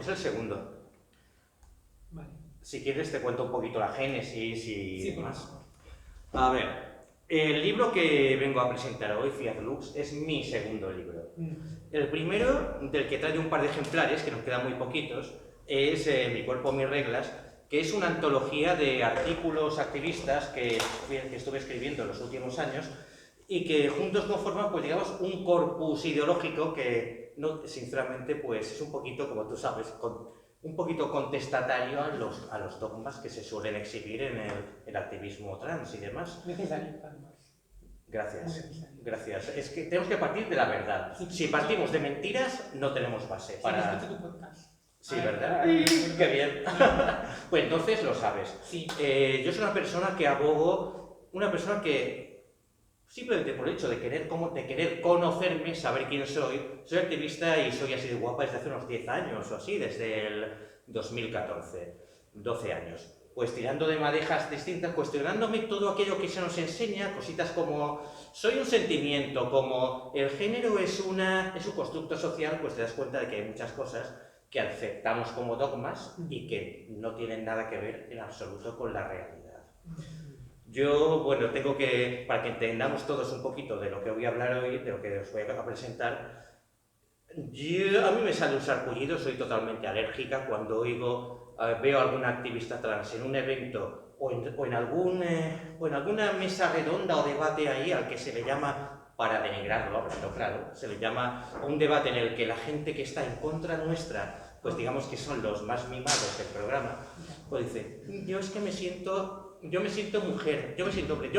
el segundo. Vale. Si quieres te cuento un poquito la génesis y Sí, demás. A ver, el libro que vengo a presentar hoy, Fiat Lux, es mi segundo libro. El primero, del que trae un par de ejemplares, que nos quedan muy poquitos, es Mi cuerpo, mis reglas, que es una antología de artículos activistas que estuve escribiendo en los últimos años y que juntos conforman, pues digamos, un corpus ideológico que, no, sinceramente, pues es un poquito, como tú sabes, un poquito contestatario a los dogmas que se suelen exhibir en el activismo trans y demás. Necesario, además. Gracias, gracias. Es que tenemos que partir de la verdad. Si partimos de mentiras, no tenemos base para... Sí, tu podcast. Sí, ¿verdad? ¡Qué bien! Pues entonces lo sabes. Sí. Yo soy una persona que abogo, una persona que simplemente por el hecho de querer conocerme, saber quién soy activista y soy así de guapa desde hace unos 10 años o así, desde el 2014, 12 años. Pues tirando de madejas distintas, cuestionándome todo aquello que se nos enseña, cositas como soy un sentimiento, como el género es un constructo social, pues te das cuenta de que hay muchas cosas que aceptamos como dogmas y que no tienen nada que ver en absoluto con la realidad. Yo, bueno, para que entendamos todos un poquito de lo que voy a hablar hoy, de lo que os voy a presentar, a mí me sale un sarpullido, soy totalmente alérgica cuando veo a alguna activista trans en un evento o en alguna mesa redonda o debate ahí al que se le llama, para denigrarlo, hablando claro, se le llama un debate en el que la gente que está en contra nuestra, pues digamos que son los más mimados del programa, pues dice, yo es que yo me siento mujer, yo me siento hombre,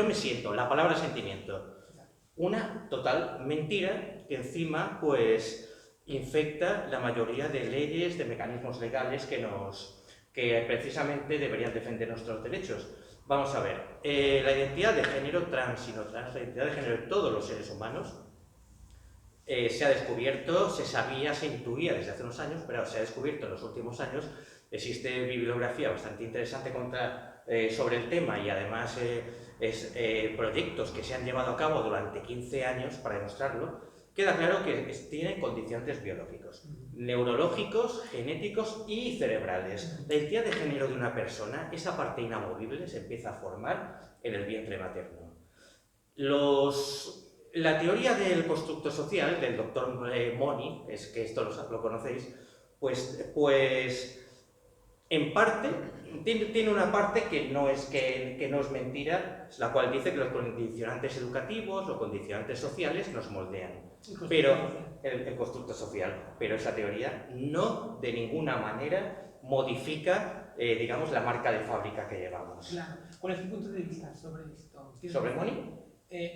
la palabra sentimiento. Una total mentira que encima, pues, infecta la mayoría de leyes, de mecanismos legales que precisamente deberían defender nuestros derechos. Vamos a ver, la identidad de género trans y no trans, la identidad de género de todos los seres humanos, se ha descubierto, se sabía, se intuía desde hace unos años, pero se ha descubierto en los últimos años. Existe bibliografía bastante interesante sobre el tema y además proyectos que se han llevado a cabo durante 15 años para demostrarlo. Queda claro que tiene condicionantes biológicos, neurológicos, genéticos y cerebrales. La identidad de género de una persona, esa parte inamovible, se empieza a formar en el vientre materno. La teoría del constructo social del doctor Moni, es que esto lo conocéis, pues en parte tiene una parte que no es mentira, la cual dice que los condicionantes educativos, los condicionantes sociales nos moldean. Pero el constructo social, pero esa teoría no de ninguna manera modifica, digamos, la marca de fábrica que llevamos. Claro. ¿Cuál es tu punto de vista sobre esto? ¿Sobre Moni?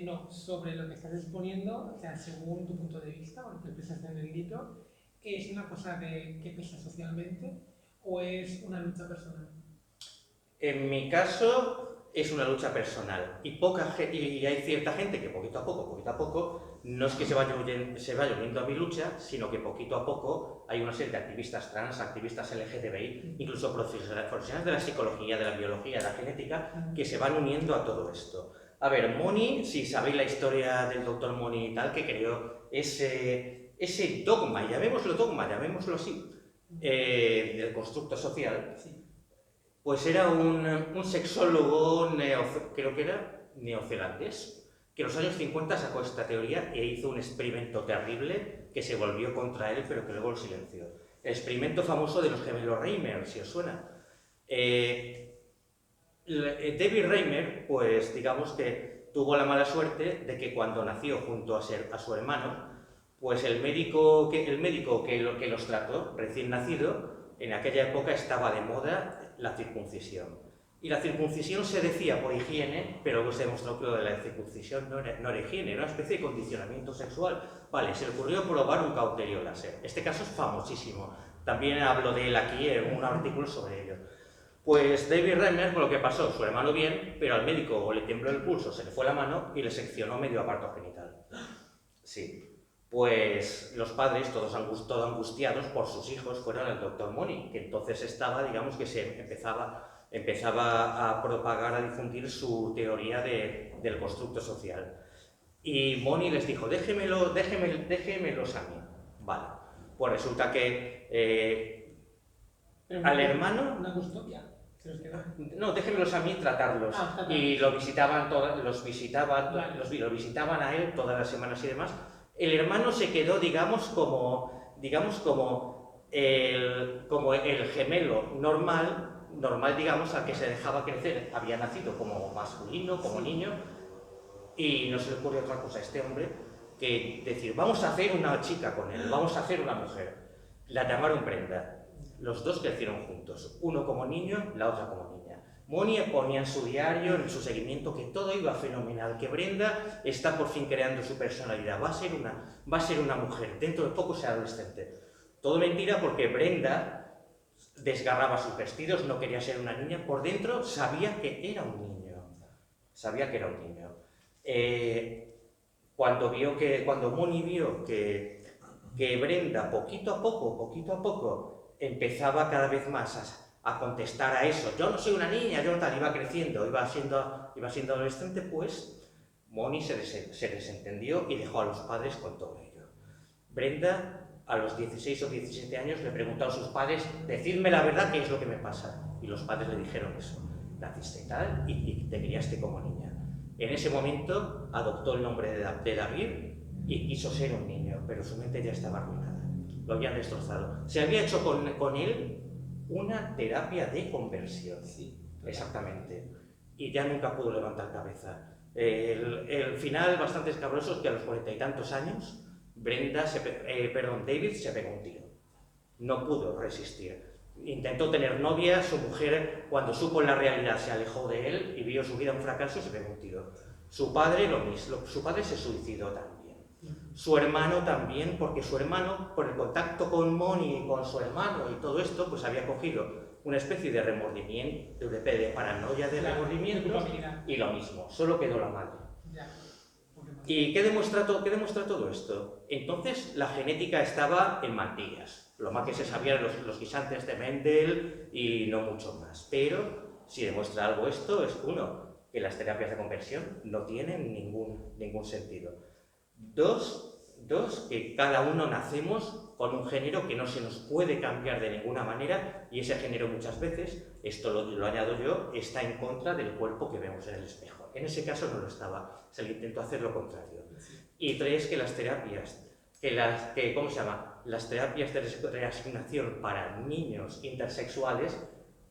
No, sobre lo que estás exponiendo, o sea, según tu punto de vista, o lo que expresas en el libro, ¿es una cosa que pesa socialmente o es una lucha personal? En mi caso, es una lucha personal y hay cierta gente que poquito a poco, no es que se vaya uniendo a mi lucha, sino que poquito a poco hay una serie de activistas trans, activistas LGTBI, incluso profesionales de la psicología, de la biología, de la genética, que se van uniendo a todo esto. A ver, Moni, si sabéis la historia del doctor Moni y tal, que creó ese dogma, llamémoslo así, del constructo social, pues era un sexólogo, creo que era neozelandés, que en los años 50 sacó esta teoría e hizo un experimento terrible que se volvió contra él, pero que luego lo silenció. El experimento famoso de los gemelos Reimer, si os suena. David Reimer, pues digamos que tuvo la mala suerte de que cuando nació junto a su hermano, pues el médico que los trató, recién nacido, en aquella época estaba de moda la circuncisión. Y la circuncisión se decía por higiene, pero luego se demostró que la circuncisión no era higiene, era una especie de condicionamiento sexual. Vale, se le ocurrió probar un cauterio láser. Este caso es famosísimo. También hablo de él aquí en un artículo sobre ello. Pues David Reimer, con lo que pasó, su hermano bien, pero al médico le tembló el pulso, se le fue la mano y le seccionó medio aparato genital. Sí. Pues los padres, todos angustiados por sus hijos, fueron al doctor Moni, que entonces estaba, digamos que se empezaba a propagar, a difundir su teoría del constructo social. Y Moni les dijo, déjemelos a mí. Vale, pues resulta que Pero Al hermano, una custodia. Se los quedó. no, déjenlos a mí tratarlos. Ah, Y lo visitaban, Vale. lo visitaban a él todas las semanas y demás. El hermano se quedó, como el gemelo normal, digamos, al que se dejaba crecer. Había nacido como masculino, como niño, y no se le ocurrió otra cosa a este hombre que decir, vamos a hacer una chica con él, vamos a hacer una mujer. La llamaron Brenda. Los dos crecieron juntos, uno como niño, la otra como niña. Moni ponía en su diario, en su seguimiento, que todo iba fenomenal, que Brenda está por fin creando su personalidad, va a ser una mujer, dentro de poco será adolescente. Todo mentira, porque Brenda desgarraba sus vestidos, no quería ser una niña, por dentro sabía que era un niño. Sabía que era un niño. Cuando Moni vio que Brenda poquito a poco empezaba cada vez más a contestar a eso, yo no soy una niña, yo no tal, iba creciendo, iba siendo adolescente, pues Moni se desentendió y dejó a los padres con todo ello. Brenda, a los 16 o 17 años, le preguntó a sus padres, decidme la verdad, qué es lo que me pasa. Y los padres le dijeron eso, naciste tal y te criaste como niña. En ese momento adoptó el nombre de David y quiso ser un niño, pero su mente ya estaba arruinada, lo habían destrozado. Se había hecho con él una terapia de conversión, Sí. exactamente, y ya nunca pudo levantar cabeza. El final bastante escabroso es que a los 40 y tantos años, David se pegó un tiro. No pudo resistir. Intentó tener novia, su mujer, cuando supo la realidad, se alejó de él y vio su vida un fracaso y se pegó un tiro. Su padre lo mismo, su padre se suicidó también. Su hermano también, porque su hermano, por el contacto con Moni y con su hermano y todo esto, pues había cogido una especie de remordimiento, de paranoia de remordimiento, y lo mismo, solo quedó la madre. ¿Y qué demuestra todo esto? Entonces la genética estaba en mantillas. Lo más que se sabían los guisantes de Mendel y no mucho más. Pero si demuestra algo esto, es uno, que las terapias de conversión no tienen ningún sentido. Dos, que cada uno nacemos con un género que no se nos puede cambiar de ninguna manera, y ese género muchas veces, esto lo añado yo, está en contra del cuerpo que vemos en el espejo. En ese caso no lo estaba, se le intentó hacer lo contrario. Y tres, que las terapias, las terapias de reasignación para niños intersexuales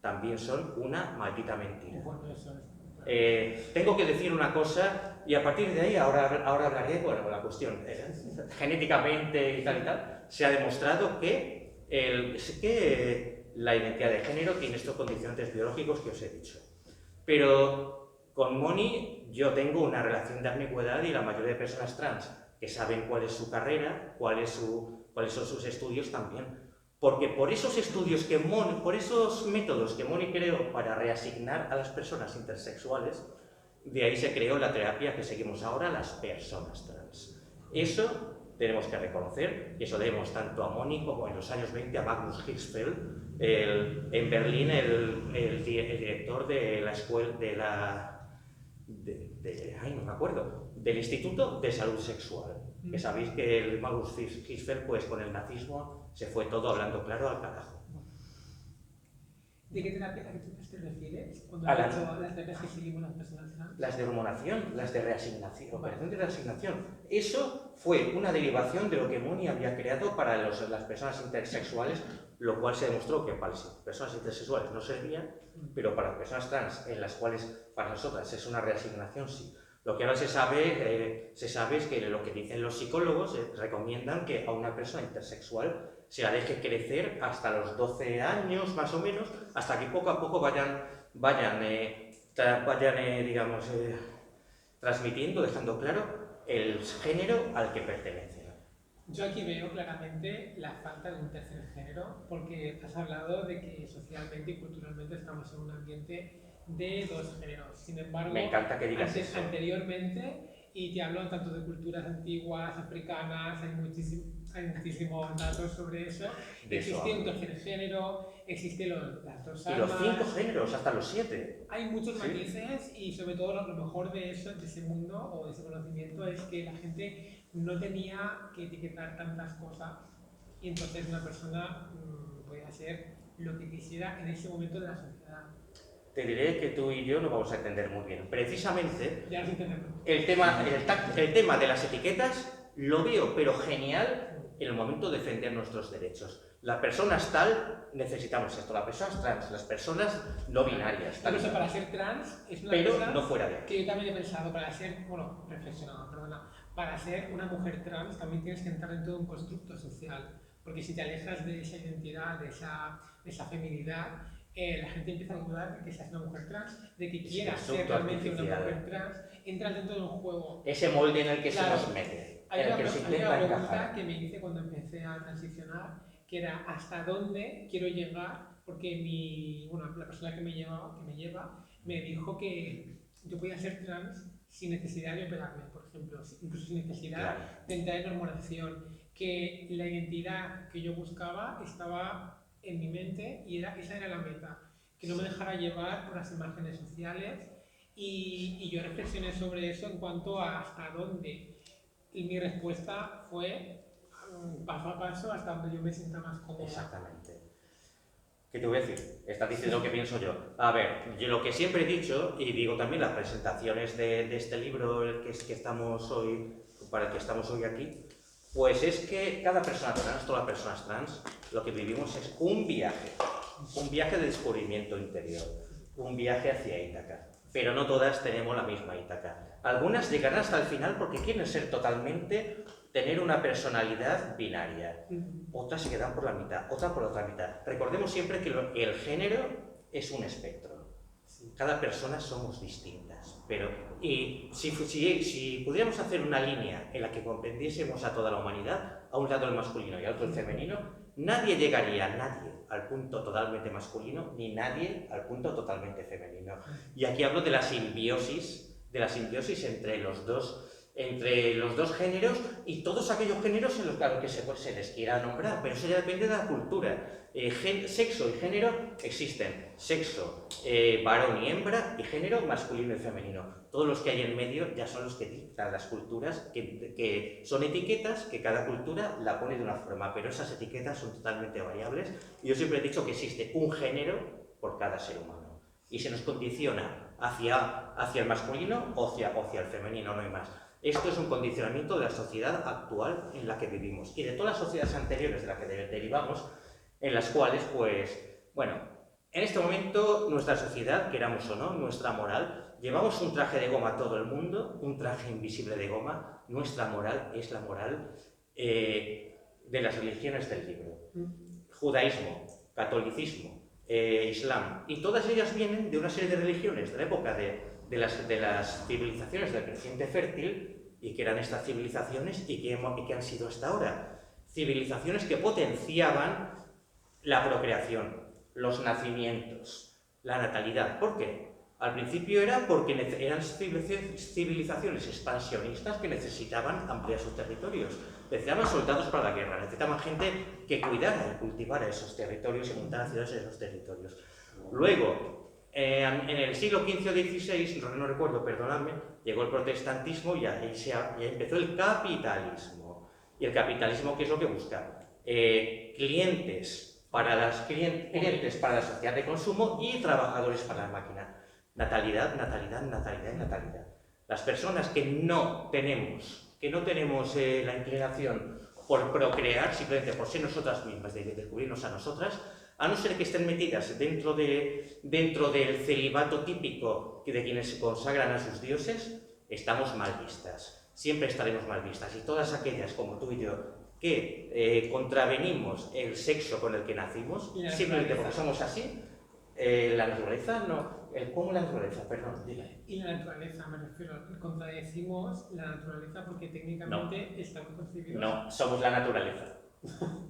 también son una maldita mentira. Tengo que decir una cosa, y a partir de ahí ahora hablaré, bueno, la cuestión, genéticamente y tal, se ha demostrado que la identidad de género tiene estos condicionantes biológicos que os he dicho. Pero con Moni yo tengo una relación de ambigüedad, y la mayoría de personas trans que saben cuál es su carrera, cuáles son sus estudios también. Porque por esos estudios por esos métodos que Moni creó para reasignar a las personas intersexuales, de ahí se creó la terapia que seguimos ahora, las personas trans. Eso tenemos que reconocer, y eso debemos tanto a Moni como en los años 20 a Magnus Hirschfeld, en Berlín el director de la escuela, no me acuerdo, del Instituto de Salud Sexual. Que sabéis que el Magnus Hirschfeld, pues con el nazismo, se fue todo, hablando claro, al carajo. ¿De qué terapia te refieres? Cuando has dicho las terapias que seguimos las personas trans. Las de hormonación, las de reasignación, operación de reasignación. Eso fue una derivación de lo que Moni había creado para las personas intersexuales, lo cual se demostró que para las personas intersexuales no servía, pero para las personas trans, en las cuales para nosotras es una reasignación, sí. Lo que ahora se sabe es que lo que dicen los psicólogos recomiendan que a una persona intersexual se la deje crecer hasta los 12 años, más o menos, hasta que poco a poco vayan transmitiendo, dejando claro el género al que pertenecen. Yo aquí veo claramente la falta de un tercer género, porque has hablado de que socialmente y culturalmente estamos en un ambiente de dos géneros. Sin embargo, me encanta que digas eso. Anteriormente, y te hablo tanto de culturas antiguas, africanas, hay muchísimos datos sobre eso. Existe un tercer género, existen las dos almas. Y los 5 géneros, hasta los 7. Hay muchos matices, y sobre todo lo mejor de eso, de ese mundo o de ese conocimiento, es que la gente no tenía que etiquetar tantas cosas, y entonces una persona podía ser lo que quisiera en ese momento de la sociedad. Te diré que tú y yo no vamos a entender muy bien. Precisamente, Ya lo entendemos. el tema de las etiquetas lo veo, pero genial, en el momento de defender nuestros derechos. Las personas tal, necesitamos esto, las personas trans, las personas no binarias. Por eso, para ser trans, es una pero cosa no fuera de aquí. que yo también he pensado, para ser, bueno, reflexionado, perdona, para ser una mujer trans también tienes que entrar en todo un constructo social, porque si te alejas de esa identidad, de esa feminidad, la gente empieza a dudar de que seas una mujer trans, de que quieras ser realmente una mujer trans, entras dentro de un juego. Ese molde en el que claro, se nos mete, hay en el que nos intenta una pregunta encajar. que me hice cuando empecé a transicionar, que era ¿hasta dónde quiero llegar? Porque la persona que me lleva me dijo que yo podía ser trans sin necesidad de operarme, por ejemplo, incluso sin necesidad de entrar en hormonación, que la identidad que yo buscaba estaba en mi mente y esa era la meta, que no me dejara llevar por las imágenes sociales y yo reflexioné sobre eso en cuanto a hasta dónde, y mi respuesta fue paso a paso hasta donde yo me sienta más cómoda. Exactamente. ¿Qué te voy a decir? Estás diciendo lo que pienso yo. A ver, yo lo que siempre he dicho, y digo también las presentaciones de este libro para el que estamos hoy aquí, pues es que cada persona trans, todas las personas trans, lo que vivimos es un viaje de descubrimiento interior, un viaje hacia Ítaca. Pero no todas tenemos la misma Ítaca. Algunas llegarán hasta el final porque quieren tener una personalidad binaria. Otras se quedan por la mitad, otras por la otra mitad. Recordemos siempre que el género es un espectro. Cada persona somos distintas. Y si pudiéramos hacer una línea en la que comprendiésemos a toda la humanidad, a un lado el masculino y al otro el femenino, nadie al punto totalmente masculino, ni nadie al punto totalmente femenino. Y aquí hablo de la simbiosis entre los dos géneros y todos aquellos géneros en los que se les quiera nombrar, pero eso ya depende de la cultura. Sexo y género existen, sexo varón y hembra y género masculino y femenino. Todos los que hay en medio ya son los que dictan las culturas, que son etiquetas que cada cultura la pone de una forma, pero esas etiquetas son totalmente variables y yo siempre he dicho que existe un género por cada ser humano y se nos condiciona hacia el masculino o hacia el femenino, no hay más. Esto es un condicionamiento de la sociedad actual en la que vivimos y de todas las sociedades anteriores de las que derivamos, en las cuales, pues, bueno, en este momento nuestra sociedad, queramos o no, nuestra moral, llevamos un traje de goma a todo el mundo, un traje invisible de goma, nuestra moral es la moral de las religiones del libro. Judaísmo, catolicismo, islam, y todas ellas vienen de una serie de religiones de la época de las civilizaciones del creciente fértil, y que eran estas civilizaciones y que han sido hasta ahora. Civilizaciones que potenciaban la procreación, los nacimientos, la natalidad. ¿Por qué? Al principio era porque eran civilizaciones expansionistas que necesitaban ampliar sus territorios. Necesitaban soldados para la guerra, necesitaban gente que cuidara y cultivara esos territorios y montara ciudades en esos territorios. Luego, en el siglo XV o XVI, no recuerdo, perdonadme, llegó el protestantismo y ahí empezó el capitalismo. ¿Y el capitalismo qué es lo que busca? Clientes para la sociedad de consumo y trabajadores para la máquina. Natalidad, natalidad, natalidad y natalidad. Las personas que no tenemos la inclinación por procrear, simplemente por ser nosotras mismas, de descubrirnos a nosotras, a no ser que estén metidas dentro del celibato típico de quienes se consagran a sus dioses, estamos mal vistas. Siempre estaremos mal vistas. Y todas aquellas, como tú y yo, que contravenimos el sexo con el que nacimos, simplemente porque somos así, la naturaleza no. ¿Cómo la naturaleza? Perdón, dile. Y la naturaleza, me refiero, contradecimos la naturaleza porque técnicamente estamos concebidos. No, somos la naturaleza.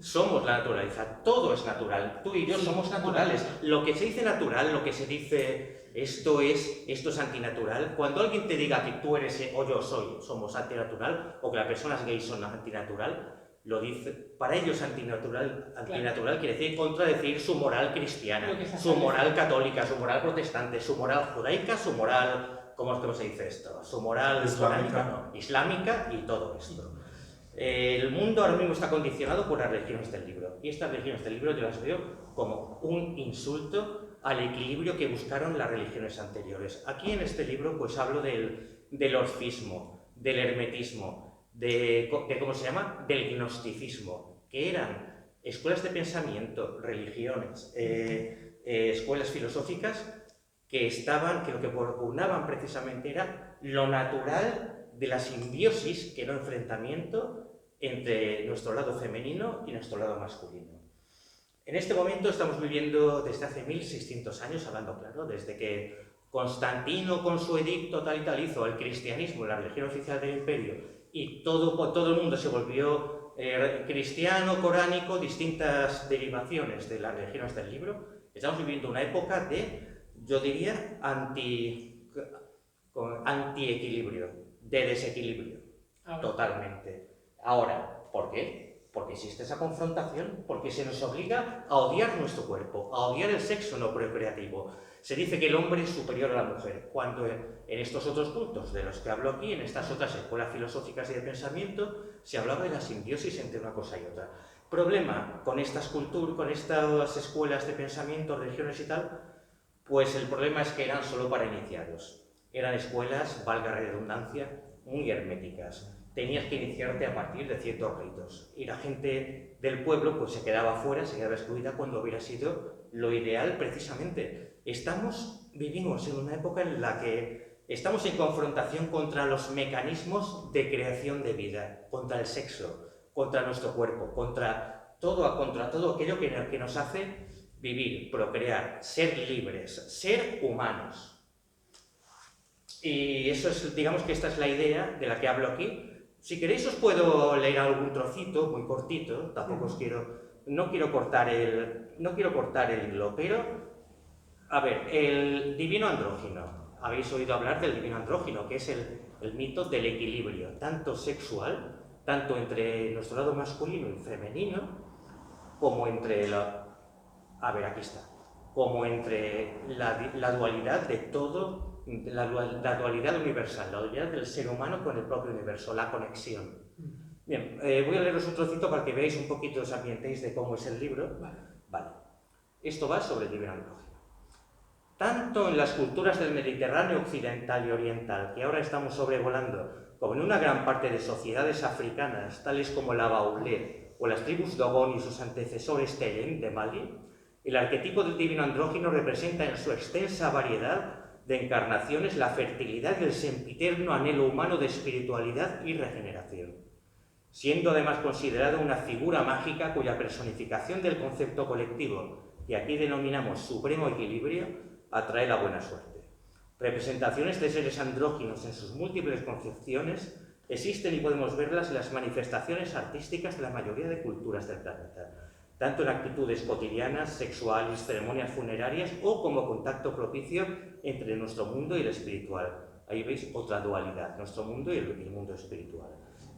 Somos la naturaleza, todo es natural, tú y yo somos naturales. Lo que se dice natural, lo que se dice esto es antinatural, cuando alguien te diga que tú eres o yo somos antinatural, o que las personas gays son antinatural, lo dice, para ellos antinatural quiere decir contradecir su moral cristiana, su moral católica, su moral protestante, su moral judaica, su moral, ¿cómo se dice esto? Su moral islámica y todo esto. El mundo ahora mismo está condicionado por las religiones del libro, y estas religiones del libro yo las veo como un insulto al equilibrio que buscaron las religiones anteriores. Aquí en este libro pues hablo del orfismo, del hermetismo, de ¿cómo se llama? Del gnosticismo, que eran escuelas de pensamiento, religiones, escuelas filosóficas que lo que propugnaban precisamente era lo natural de la simbiosis, que era un enfrentamiento entre nuestro lado femenino y nuestro lado masculino. En este momento estamos viviendo desde hace 1600 años, hablando claro, desde que Constantino con su edicto tal y tal hizo el cristianismo, la religión oficial del imperio, y todo el mundo se volvió cristiano, coránico, distintas derivaciones de las religiones del libro. Estamos viviendo una época de, yo diría, anti-equilibrio, de desequilibrio, totalmente. Ahora, ¿por qué? Porque existe esa confrontación, porque se nos obliga a odiar nuestro cuerpo, a odiar el sexo no procreativo. Se dice que el hombre es superior a la mujer, cuando en estos otros puntos de los que hablo aquí, en estas otras escuelas filosóficas y de pensamiento, se hablaba de la simbiosis entre una cosa y otra. Problema con estas culturas, con estas escuelas de pensamiento, religiones y tal, pues el problema es que eran solo para iniciados. Eran escuelas, valga la redundancia, muy herméticas. Tenías que iniciarte a partir de ciertos ritos. Y la gente del pueblo pues se quedaba fuera, se quedaba excluida cuando hubiera sido lo ideal precisamente. Vivimos en una época en la que estamos en confrontación contra los mecanismos de creación de vida, contra el sexo, contra nuestro cuerpo, contra todo aquello que nos hace vivir, procrear, ser libres, ser humanos. Y eso es, digamos que esta es la idea de la que hablo aquí. Si queréis os puedo leer algún trocito, muy cortito, tampoco no quiero cortar el hilo, pero, a ver, el divino andrógino. Habéis oído hablar del divino andrógino, que es el mito del equilibrio, tanto sexual, tanto entre nuestro lado masculino y femenino, como entre como entre la dualidad de todo, la dualidad universal, la dualidad del ser humano con el propio universo, la conexión. Bien, voy a leeros un trocito para que veáis un poquito, os ambientéis de cómo es el libro. Vale. Esto va sobre el divino andrógino. Tanto en las culturas del Mediterráneo occidental y oriental, que ahora estamos sobrevolando, como en una gran parte de sociedades africanas, tales como la Baoulé o las tribus Dogon y sus antecesores Telem de Mali, el arquetipo del divino andrógino representa en su extensa variedad de encarnaciones la fertilidad y el sempiterno anhelo humano de espiritualidad y regeneración, siendo además considerado una figura mágica cuya personificación del concepto colectivo, que aquí denominamos supremo equilibrio, atrae la buena suerte. Representaciones de seres andróginos en sus múltiples concepciones existen y podemos verlas en las manifestaciones artísticas de la mayoría de culturas del planeta, tanto en actitudes cotidianas, sexuales, ceremonias funerarias o como contacto propicio entre nuestro mundo y el espiritual. Ahí veis otra dualidad, nuestro mundo y el mundo espiritual.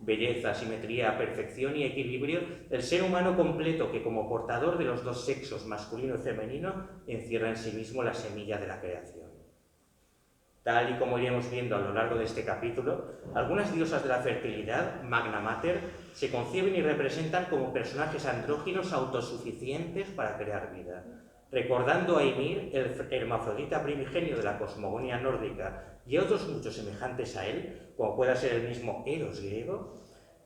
Belleza, simetría, perfección y equilibrio, el ser humano completo que como portador de los dos sexos, masculino y femenino, encierra en sí mismo la semilla de la creación. Tal y como iremos viendo a lo largo de este capítulo, algunas diosas de la fertilidad, Magna Mater, se conciben y representan como personajes andróginos autosuficientes para crear vida. Recordando a Ymir, el hermafrodita primigenio de la cosmogonía nórdica, y a otros muchos semejantes a él, como pueda ser el mismo Eros griego,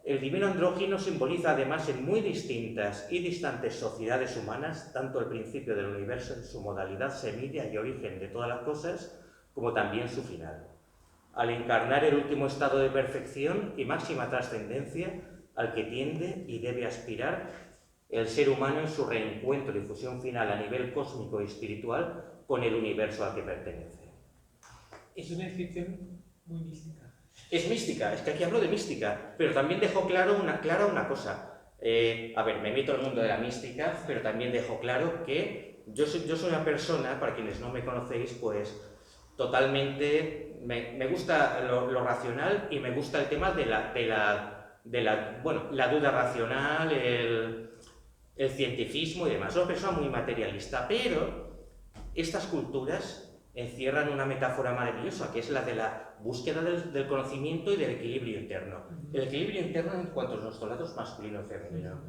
el divino andrógino simboliza además en muy distintas y distantes sociedades humanas tanto el principio del universo en su modalidad semilla y origen de todas las cosas, como también su final, al encarnar el último estado de perfección y máxima trascendencia al que tiende y debe aspirar el ser humano en su reencuentro y fusión final a nivel cósmico y espiritual con el universo al que pertenece. Es una descripción muy mística. Es mística, es que aquí hablo de mística, pero también dejo clara una cosa. A ver, me meto en el mundo de la mística, pero también dejo claro que yo soy una persona, para quienes no me conocéis, pues totalmente, me gusta lo racional y me gusta el tema de la duda racional, el cientificismo y demás. Soy una persona muy materialista, pero estas culturas encierran una metáfora maravillosa, que es la de la búsqueda del conocimiento y del equilibrio interno. El equilibrio interno en cuanto a nuestros lados masculino y femenino.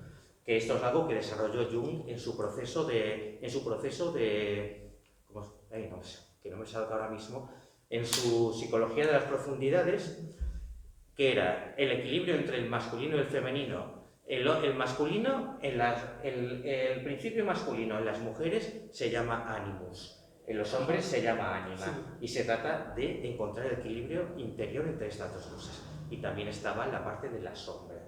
Que esto es algo que desarrolló Jung en su proceso de ay, no, que no me salga ahora mismo, en su psicología de las profundidades, que era el equilibrio entre el masculino y el femenino. El masculino, el principio masculino en las mujeres se llama animus, en los hombres se llama ánima, y se trata de encontrar el equilibrio interior entre estas dos cosas. Y también estaba la parte de la sombra.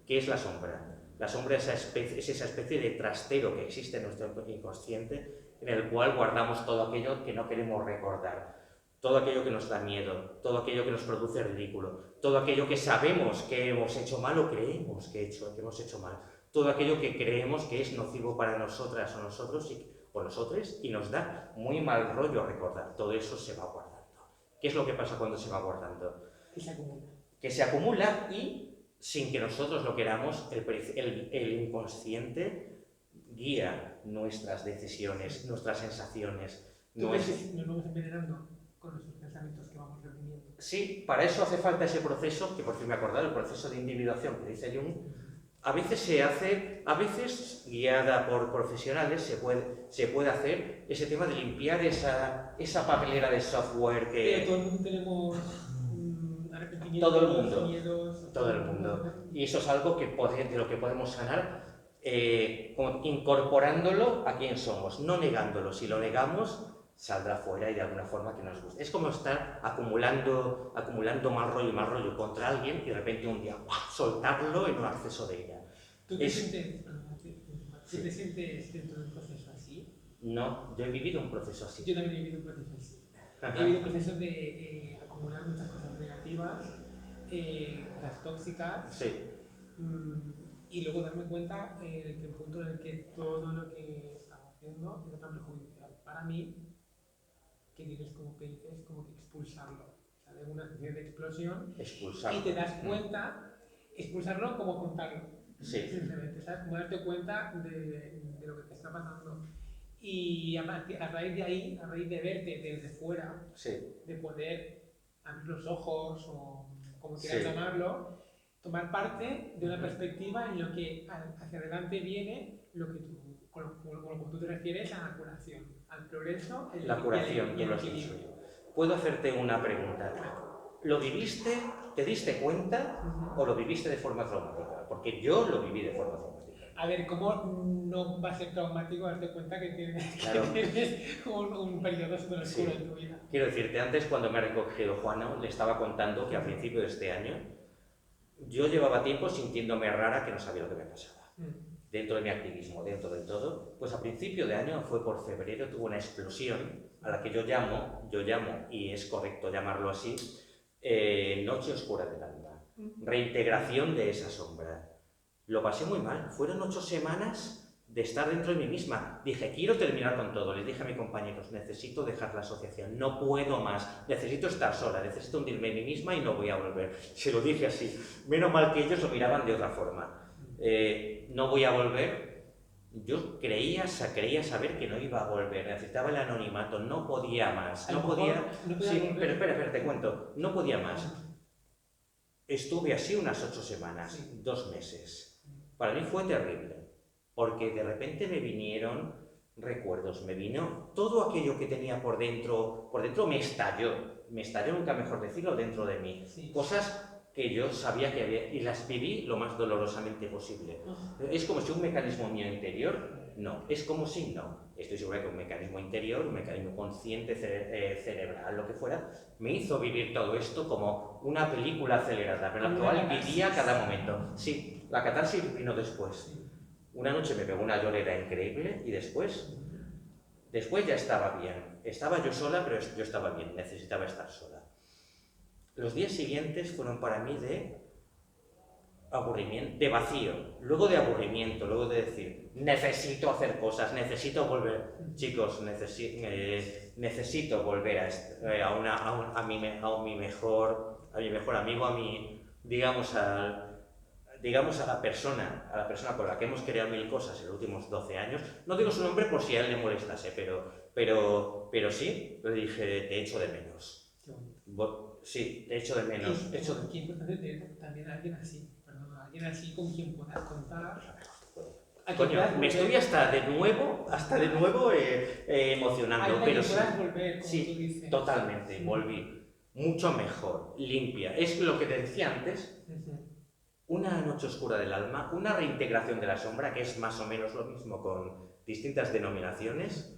¿Qué es la sombra? La sombra es esa especie de trastero que existe en nuestro inconsciente, en el cual guardamos todo aquello que no queremos recordar, todo aquello que nos da miedo, todo aquello que nos produce ridículo, todo aquello que sabemos que hemos hecho mal o creemos que hemos hecho mal, todo aquello que creemos que es nocivo para nosotras o nosotros o nosotros y nos da muy mal rollo recordar. Todo eso se va guardando. ¿Qué es lo que pasa cuando se va guardando? Que se acumula. Que se acumula y, sin que nosotros lo queramos, el inconsciente guía nuestras decisiones, nuestras sensaciones. Nos vamos envenenando con nuestros pensamientos que vamos reprimiendo. Sí, para eso hace falta ese proceso, que por fin me he acordado, el proceso de individuación que dice Jung. A veces guiada por profesionales, se puede hacer ese tema de limpiar esa papelera de software que... Pero todo el mundo tenemos arrepentimientos, todo el mundo. Y eso es algo de lo que podemos sanar incorporándolo a quién somos, no negándolo. Si lo negamos, saldrá fuera y de alguna forma que nos guste. Es como estar acumulando mal rollo contra alguien y de repente un día soltarlo en un acceso de ira. ¿Tú te sientes dentro de un proceso así? No, yo he vivido un proceso así. Yo también he vivido un proceso así. He vivido procesos de acumular muchas cosas negativas, cosas tóxicas. Sí. Y luego darme cuenta del punto en el que todo lo que estaba haciendo era tan perjudicial para mí que tienes como que expulsarlo. Sale una especie de explosión Expulsarlo. y te das cuenta, expulsarlo como contarlo. Sí. Simplemente, ¿sabes? Como darte cuenta de lo que te está pasando. Y a raíz de ahí, a raíz de verte desde fuera, sí. de poder abrir los ojos o como quieras llamarlo, tomar parte de una perspectiva en lo que hacia adelante viene lo que con lo que tú te refieres a la curación, al progreso, la curación y el equilibrio. Puedo hacerte una pregunta. ¿Lo viviste, te diste cuenta o lo viviste de forma traumática? Porque yo lo viví de forma traumática. A ver, ¿cómo no va a ser traumático darte cuenta que tienes, un periodo súper oscuro en tu vida? Quiero decirte, antes cuando me ha recogido Juana, le estaba contando que a principio de este año yo llevaba tiempo sintiéndome rara, que no sabía lo que me pasaba. Dentro de mi activismo, dentro de todo, pues a principio de año, fue por febrero, tuvo una explosión a la que yo llamo, y es correcto llamarlo así, noche oscura del alma, reintegración de esa sombra. Lo pasé muy mal, fueron 8 semanas de estar dentro de mí misma. Dije, quiero terminar con todo, les dije a mis compañeros, necesito dejar la asociación, no puedo más, necesito estar sola, necesito hundirme en mí misma y no voy a volver. Se lo dije así, menos mal que ellos lo miraban de otra forma. No voy a volver. Yo creía saber que no iba a volver, necesitaba el anonimato, no podía más, no podía sí, pero espera, te cuento, no podía más. Estuve así unas 8 semanas, 2 meses. Para mí fue terrible, porque de repente me vinieron recuerdos, me vino todo aquello que tenía por dentro me estalló, nunca mejor decirlo, dentro de mí. Sí. Cosas que yo sabía que había, y las viví lo más dolorosamente posible. ¿Es como si un mecanismo mío interior? No, es como si no. Estoy segura que un mecanismo interior, un mecanismo consciente, cerebral, lo que fuera, me hizo vivir todo esto como una película acelerada, pero la cual vivía cada momento. Sí, la catarsis vino después. Una noche me pegó una llorera increíble y después ya estaba bien. Estaba yo sola, pero yo estaba bien, necesitaba estar sola. Los días siguientes fueron para mí de aburrimiento, de vacío, luego de aburrimiento, luego de decir, necesito hacer cosas, necesito volver. Chicos, necesito volver a mi mejor amigo, digamos a la persona con la que hemos creado 1000 cosas en los últimos 12 años. No digo su nombre por si a él le molestase, pero sí, le dije, te echo de menos. Sí, te echo de menos. Qué importante tener también a alguien así, con quien puedas contar. A que Coño, puedas me volver. estoy hasta de nuevo emocionando, Hasta pero que sí, puedas volver, como tú sí, dices. totalmente, Sí. volví. Mucho mejor, limpia. Es lo que te decía antes, Ujú. una noche oscura del alma, una reintegración de la sombra, que es más o menos lo mismo con distintas denominaciones.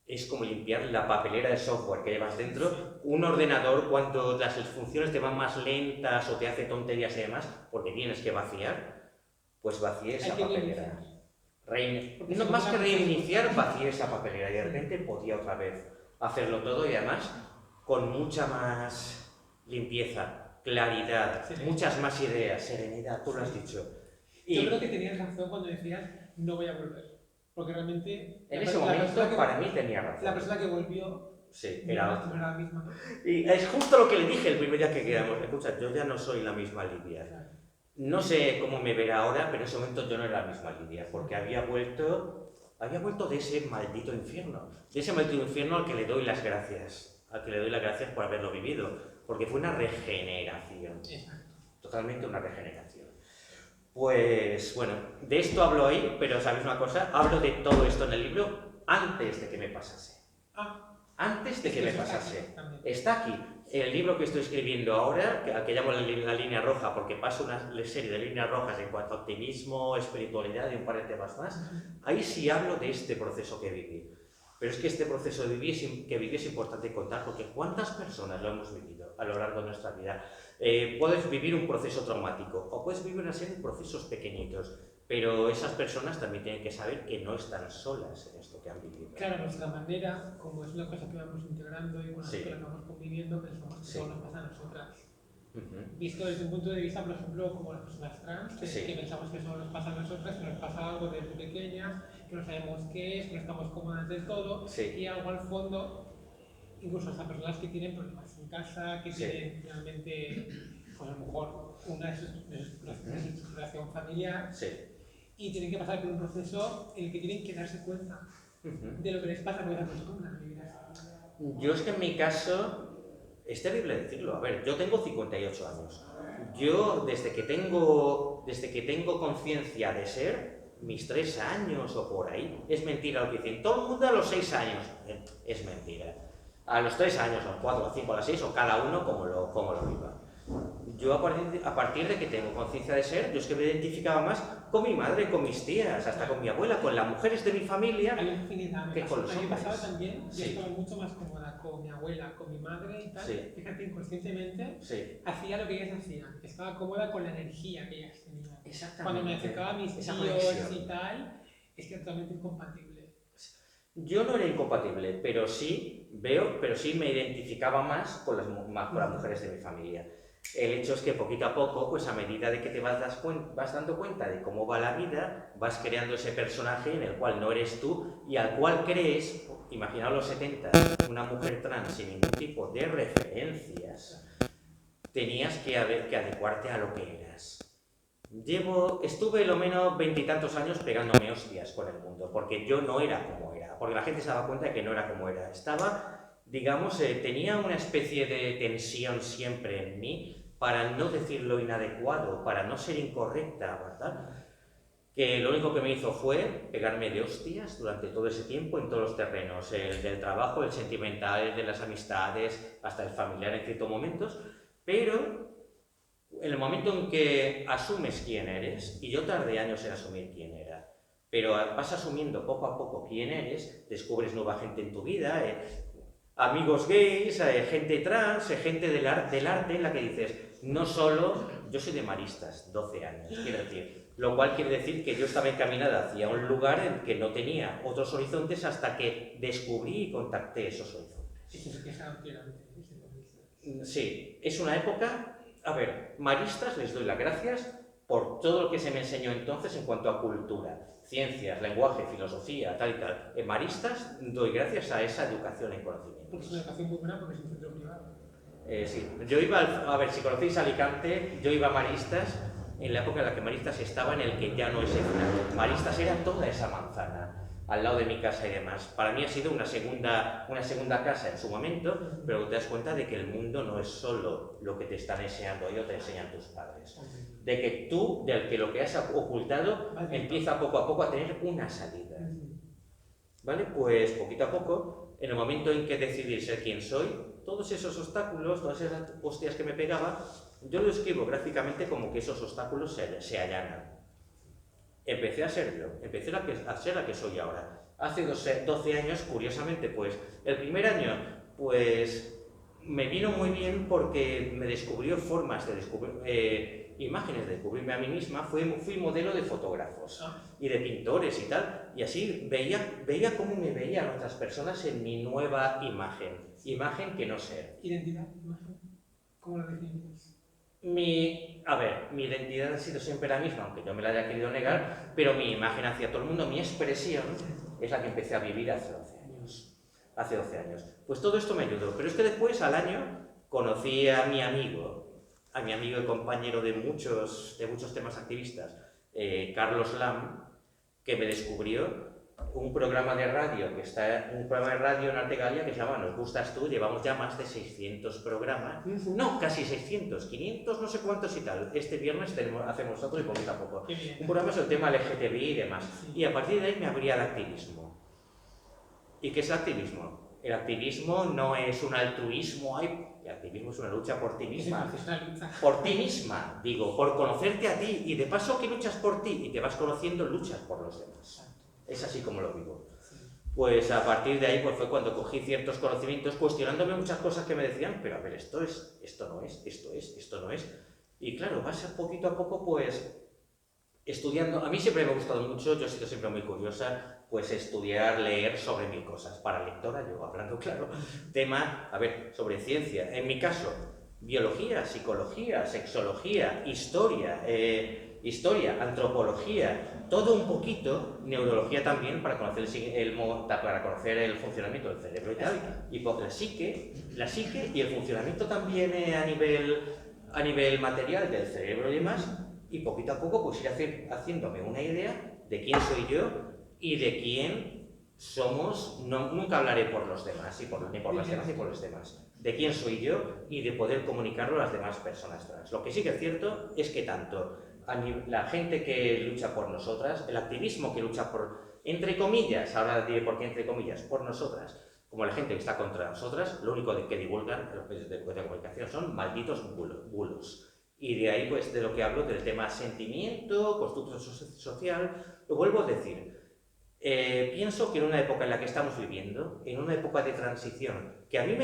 Es como limpiar la papelera de software que llevas dentro. Sí. Un ordenador, cuando las funciones te van más lentas o te hace tonterías y demás, porque tienes que vaciar, pues vacié esa Hay que papelera. reiniciar. Porque No, si no más te que la reiniciar, vacié esa papelera y de repente podía otra vez hacerlo todo y además con mucha más limpieza, claridad, Sí. muchas más ideas, serenidad, tú lo has dicho. Yo Y creo que tenías razón cuando decías no voy a volver. Porque realmente en ese momento para mí tenía la razón. persona que volvió Sí, no era era la misma, ¿no? Y es justo lo que le dije el primer día que quedamos. Escucha, yo ya no soy la misma Lidia. Claro. No sé cómo me verá ahora, pero en ese momento yo no era la misma Lidia, porque había vuelto de ese maldito infierno. De ese maldito infierno al que le doy las gracias. Al que le doy las gracias por haberlo vivido. Porque fue una regeneración. Exacto. Totalmente una regeneración. Pues bueno, de esto hablo ahí, pero ¿sabéis una cosa? Hablo de todo esto en el libro antes de que me pasase. Antes de que me pasase. Está aquí. El libro que estoy escribiendo ahora, que llamo la línea roja, porque paso una serie de líneas rojas en cuanto a optimismo, espiritualidad y un par de temas más, ahí sí hablo de este proceso que viví. Pero es que este proceso que viví es importante contar, porque ¿cuántas personas lo hemos vivido a lo largo de nuestra vida? Puedes vivir un proceso traumático, o puedes vivir una serie de procesos pequeñitos, pero esas personas también tienen que saber que no están solas en esto que han vivido. Claro, nuestra manera, como es una cosa que vamos integrando y con la Sí. que la vamos conviviendo, pensamos que Sí. todo nos pasa a nosotras. Uh-huh. Visto desde un punto de vista, por ejemplo, como las personas trans, Sí. que pensamos que solo nos pasa a nosotras, que nos pasa algo desde pequeñas, que no sabemos qué es, que no estamos cómodas del todo, Sí. y algo al fondo, incluso hasta personas que tienen problemas en casa, que Sí. tienen realmente, pues a lo mejor, una desestructuración familiar, Sí. y tienen que pasar por un proceso en el que tienen que darse cuenta Uh-huh. de lo que les pasa porque se acostumbran a vivir así. Yo es que en mi caso, es terrible decirlo, a ver, yo tengo 58 años. Yo, desde que tengo conciencia de ser, mis 3 años o por ahí, es mentira lo que dicen. Todo el mundo a los 6 años, es mentira. A los 3 años, a los 4, a los 5, a los 6, o cada uno como lo viva. Yo a partir de que tengo conciencia de ser, yo es que me identificaba más con mi madre, con mis tías, hasta con mi abuela, con las mujeres de mi familia. Hay una infinidad. Que con los a mí me pasaba hombres. también, yo Sí. estaba mucho más cómoda con mi abuela, con mi madre y tal. Sí. Fíjate, inconscientemente Sí. hacía lo que ellas hacían. Estaba cómoda con la energía que ellas tenían. Exactamente. Cuando me acercaba a mis Esa tíos conexión. y tal, es que era totalmente incompatible. Yo no era incompatible, pero sí me identificaba más con las mujeres de mi familia. El hecho es que poquito a poco, pues a medida de que te vas dando cuenta de cómo va la vida, vas creando ese personaje en el cual no eres tú y al cual crees, imaginaos los 70, una mujer trans sin ningún tipo de referencias, tenías que adecuarte a lo que eras. Estuve lo menos 20 y tantos años pegándome hostias con el mundo, porque yo no era como era, porque la gente se daba cuenta de que no era como era. Tenía una especie de tensión siempre en mí para no decir lo inadecuado, para no ser incorrecta, ¿verdad? Que lo único que me hizo fue pegarme de hostias durante todo ese tiempo en todos los terrenos, el del trabajo, el sentimental, el de las amistades, hasta el familiar en ciertos momentos, pero en el momento en que asumes quién eres, y yo tardé años en asumir quién era, pero vas asumiendo poco a poco quién eres, descubres nueva gente en tu vida, amigos gays, gente trans, gente del arte en la que dices, no solo, yo soy de Maristas, 12 años, quiero decir, lo cual quiere decir que yo estaba encaminada hacia un lugar en que no tenía otros horizontes hasta que descubrí y contacté esos horizontes. Y se quejaron Sí, es una época. A ver, Maristas les doy las gracias por todo lo que se me enseñó entonces en cuanto a cultura, ciencias, lenguaje, filosofía, tal y tal. En Maristas doy gracias a esa educación en conocimientos. Porque es una educación muy buena porque es un centro privado. Sí, yo iba, a ver, si conocéis Alicante, yo iba a Maristas en la época en la que Maristas estaba en el que ya no es el final. Maristas era toda esa manzana. al lado de mi casa y demás. Para mí ha sido una segunda casa en su momento, pero te das cuenta de que el mundo no es solo lo que te están enseñando hoy o te enseñan tus padres. De que tú, del que lo que has ocultado, empieza poco a poco a tener una salida. ¿Vale? Pues poquito a poco, en el momento en que decidí ser quien soy, todos esos obstáculos, todas esas hostias que me pegaba, yo lo escribo gráficamente como que esos obstáculos se allanan. Empecé a ser yo, empecé a ser la que soy ahora. Hace 12 años, curiosamente, pues, el primer año, pues, me vino muy bien porque me descubrió formas de descubrir, imágenes de descubrirme a mí misma. Fui modelo de fotógrafos y de pintores y tal, y así veía cómo me veían otras personas en mi nueva imagen que no ser. ¿Identidad? ¿Imagen? ¿Cómo la definirías? Mi identidad ha sido siempre la misma, aunque yo me la haya querido negar, pero mi imagen hacia todo el mundo, mi expresión, es la que empecé a vivir hace 12 años. Hace 12 años. Pues todo esto me ayudó, pero es que después, al año, conocí a mi amigo y compañero de muchos temas activistas, Carlos Lam, que me descubrió un programa de radio en Arte Galia que se llama Nos Gustas Tú. Llevamos ya más de 600 programas, no, casi 600, 500, no sé cuántos y tal. Este viernes hacemos nosotros y poquito a poco. Un programa sobre el tema LGTBI y demás. Y a partir de ahí me abría el activismo. ¿Y qué es el activismo? El activismo no es un altruismo, el activismo es una lucha por ti misma. Por ti misma, digo, por conocerte a ti, y de paso que luchas por ti y te vas conociendo, luchas por los demás. Es así como lo vivo. Pues a partir de ahí pues fue cuando cogí ciertos conocimientos, cuestionándome muchas cosas que me decían, pero a ver, esto no es. Y claro, vas poquito a poco pues estudiando. A mí siempre me ha gustado mucho, yo he sido siempre muy curiosa, pues estudiar, leer sobre 1000 cosas. Para lectora, yo hablando claro, tema, sobre ciencia. En mi caso, biología, psicología, sexología, historia, antropología, todo un poquito, neurología también, para conocer el funcionamiento del cerebro y tal, y la psique y el funcionamiento también a nivel material del cerebro y demás, y poquito a poco pues ir haciéndome una idea de quién soy yo y de quién somos. Nunca hablaré por los demás, ni por las demás ni por los demás, de quién soy yo y de poder comunicarlo a las demás personas trans. Lo que sí que es cierto es que tanto la gente que lucha por nosotras, el activismo que lucha por, entre comillas, ahora diré por qué entre comillas, por nosotras, como la gente que está contra nosotras, lo único que divulgan los medios de comunicación son malditos bulos. Y de ahí, pues, de lo que hablo, del tema sentimiento, construcción social, lo vuelvo a decir. Pienso que en una época en la que estamos viviendo, en una época de transición, que a mí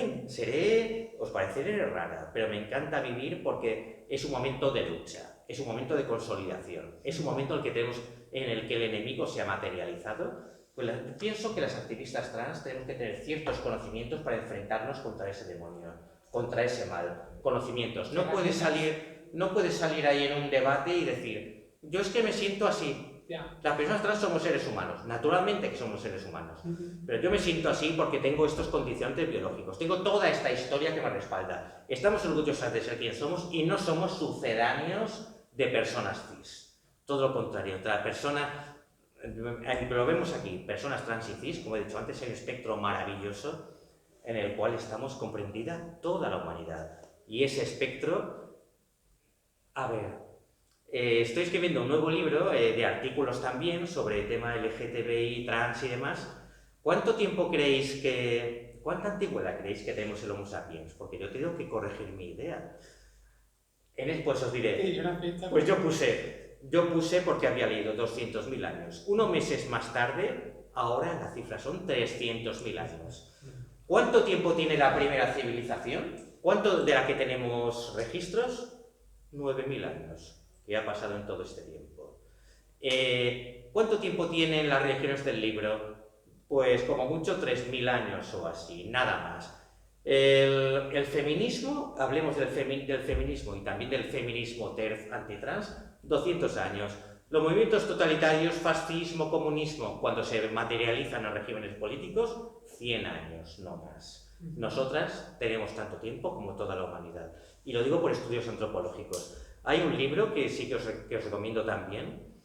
os pareceré rara, pero me encanta vivir porque es un momento de lucha, es un momento de consolidación, es un momento en el que el enemigo se ha materializado. Pues pienso que las activistas trans tenemos que tener ciertos conocimientos para enfrentarnos contra ese demonio, contra ese mal. Conocimientos. No puedes salir ahí en un debate y decir, yo es que me siento así. Las personas trans somos seres humanos, naturalmente que somos seres humanos, pero yo me siento así porque tengo estos condicionantes biológicos, tengo toda esta historia que me respalda. Estamos orgullosos de ser quien somos y no somos sucedáneos de personas cis. Todo lo contrario, pero lo vemos aquí, personas trans y cis, como he dicho antes, hay un espectro maravilloso en el cual estamos comprendida toda la humanidad. Y ese espectro, estoy escribiendo un nuevo libro de artículos también sobre el tema LGTBI, trans y demás. ¿Cuánta antigüedad creéis que tenemos el Homo sapiens? Porque yo tengo que corregir mi idea. Pues os diré, pues yo puse porque había leído 200.000 años. Unos meses más tarde, ahora la cifra son 300.000 años. ¿Cuánto tiempo tiene la primera civilización? ¿Cuánto de la que tenemos registros? 9.000 años. Que ha pasado en todo este tiempo. ¿Cuánto tiempo tienen las religiones del libro? Pues como mucho 3.000 años o así, nada más. El feminismo, hablemos del feminismo y también del feminismo antitrans, 200 años. Los movimientos totalitarios, fascismo, comunismo, cuando se materializan en regímenes políticos, 100 años, no más. Nosotras tenemos tanto tiempo como toda la humanidad. Y lo digo por estudios antropológicos. Hay un libro que sí que os recomiendo también,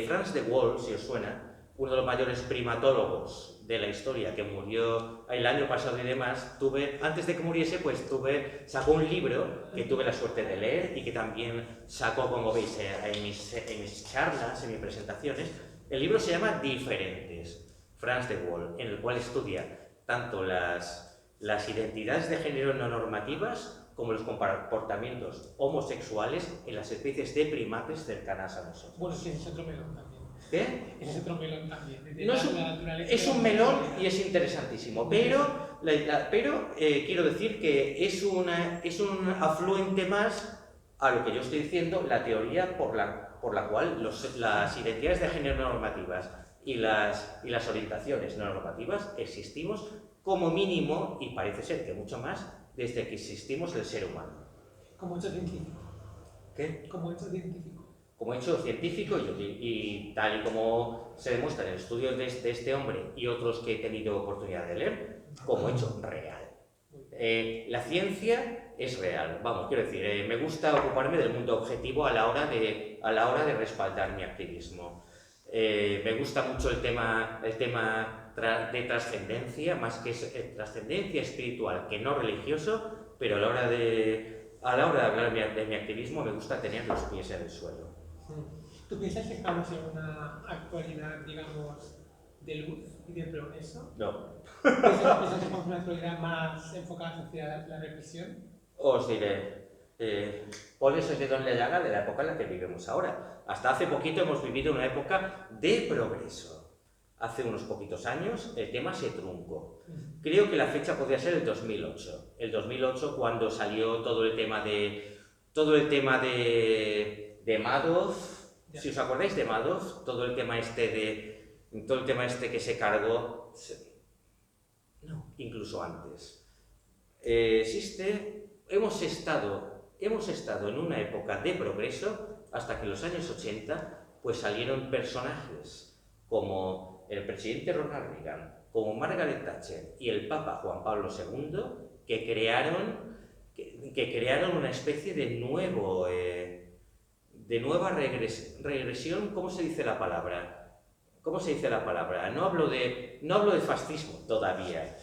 Franz de Waal, si os suena, uno de los mayores primatólogos de la historia, que murió el año pasado y demás, antes de que muriese, pues sacó un libro que tuve la suerte de leer y que también sacó, como veis, en mis charlas, en mis presentaciones. El libro se llama Diferentes, Franz de Waal, en el cual estudia tanto las identidades de género no normativas como los comportamientos homosexuales en las especies de primates cercanas a nosotros. Bueno, sí, es otro melón también. ¿Qué? Es otro melón también. No es un melón y es interesantísimo, pero quiero decir que es un afluente más a lo que yo estoy diciendo, la teoría por la cual las identidades de género no normativas y las orientaciones no normativas existimos como mínimo, y parece ser que mucho más, desde que existimos el ser humano. Como hecho científico. ¿Qué? Como hecho científico. Como hecho científico y tal y como se demuestra en el estudio de este hombre y otros que he tenido oportunidad de leer, como hecho real. La ciencia es real, vamos, quiero decir, me gusta ocuparme del mundo objetivo a la hora de respaldar mi activismo. Me gusta mucho el tema de trascendencia, más que trascendencia espiritual que no religioso, pero a la hora de hablar de mi activismo me gusta tener los pies en el suelo. ¿Tú piensas que estamos en una actualidad, digamos, de luz y de progreso? No. ¿Piensas que estamos en una actualidad más enfocada hacia la represión? Os diré, pones el dedo en la llaga de la época en la que vivimos ahora. Hasta hace poquito hemos vivido una época de progreso. Hace unos poquitos años el tema se truncó. Creo que la fecha podría ser el 2008. El 2008, cuando salió todo el tema de Madoff. Si os acordáis de Madoff, todo el tema este que se cargó, no, incluso antes. Hemos estado en una época de progreso hasta que en los años 80 pues salieron personajes como el presidente Ronald Reagan, como Margaret Thatcher y el Papa Juan Pablo II, que crearon una especie de nueva regresión. ¿Cómo se dice la palabra? No hablo de fascismo todavía.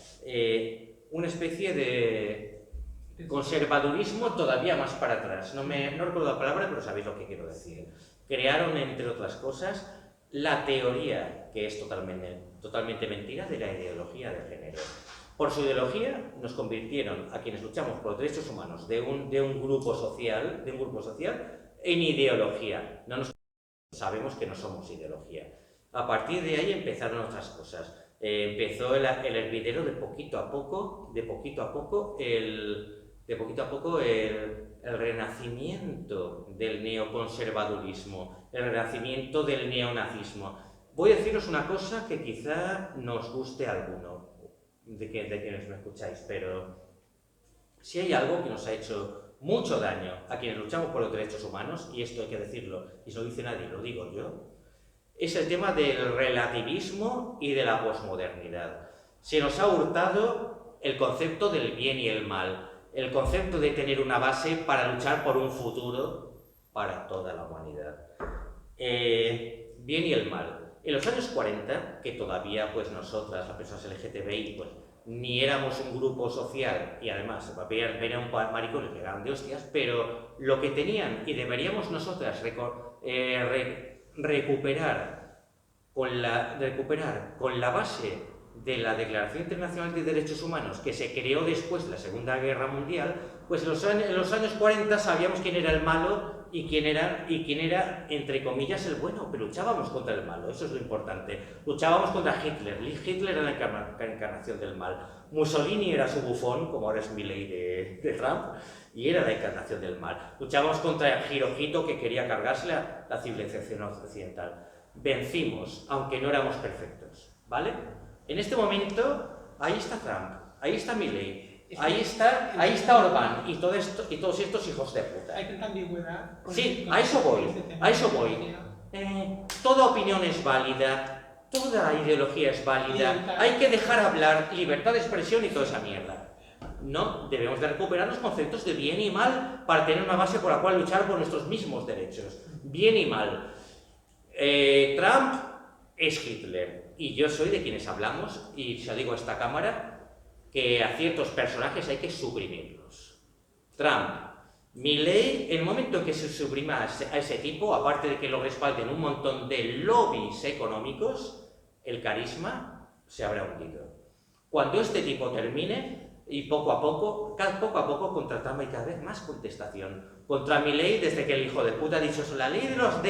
Una especie de conservadurismo todavía más para atrás. No recuerdo la palabra, pero sabéis lo que quiero decir. Crearon, entre otras cosas, la teoría, que es totalmente mentira, de la ideología de género. Por su ideología nos convirtieron a quienes luchamos por los derechos humanos de un grupo social en ideología. Sabemos que no somos ideología. A partir de ahí empezaron otras cosas. Empezó el hervidero de poquito a poco el renacimiento del neoconservadurismo, el renacimiento del neonazismo. Voy a deciros una cosa que quizá nos guste a alguno de quienes me escucháis, pero si hay algo que nos ha hecho mucho daño a quienes luchamos por los derechos humanos, y esto hay que decirlo, y si no lo dice nadie, lo digo yo, es el tema del relativismo y de la posmodernidad. Se nos ha hurtado el concepto del bien y el mal, el concepto de tener una base para luchar por un futuro para toda la humanidad. Bien y el mal. En los años 40, que todavía pues nosotras, las personas LGTBI, pues ni éramos un grupo social, y además venían un maricones que eran de hostias, pero lo que tenían, y deberíamos nosotras recuperar con la base de la Declaración Internacional de Derechos Humanos, que se creó después de la Segunda Guerra Mundial, pues en los años 40 sabíamos quién era el malo y quién era, entre comillas, el bueno, pero luchábamos contra el malo, eso es lo importante. Luchábamos contra Hitler. Hitler era la encarnación del mal. Mussolini era su bufón, como ahora es Milei de Trump, y era la encarnación del mal. Luchábamos contra Hirohito, que quería cargarse la civilización occidental. Vencimos, aunque no éramos perfectos, ¿vale? En este momento, ahí está Trump, ahí está Milei, ahí está Orbán y todos estos hijos de puta. Hay tanta ambigüedad. Sí, a eso voy. Toda opinión es válida, toda ideología es válida, hay que dejar hablar, libertad de expresión y toda esa mierda. No, debemos de recuperar los conceptos de bien y mal para tener una base por la cual luchar por nuestros mismos derechos. Bien y mal. Trump es Hitler. Y yo soy de quienes hablamos, y se lo digo a esta cámara, que a ciertos personajes hay que suprimirlos. Trump, Milei, en el momento en que se suprima a ese tipo, aparte de que lo respalden un montón de lobbies económicos, el carisma se habrá hundido. Cuando este tipo termine, y poco a poco contra Trump hay cada vez más contestación. Contra Milei, desde que el hijo de puta ha dicho eso, la ley de las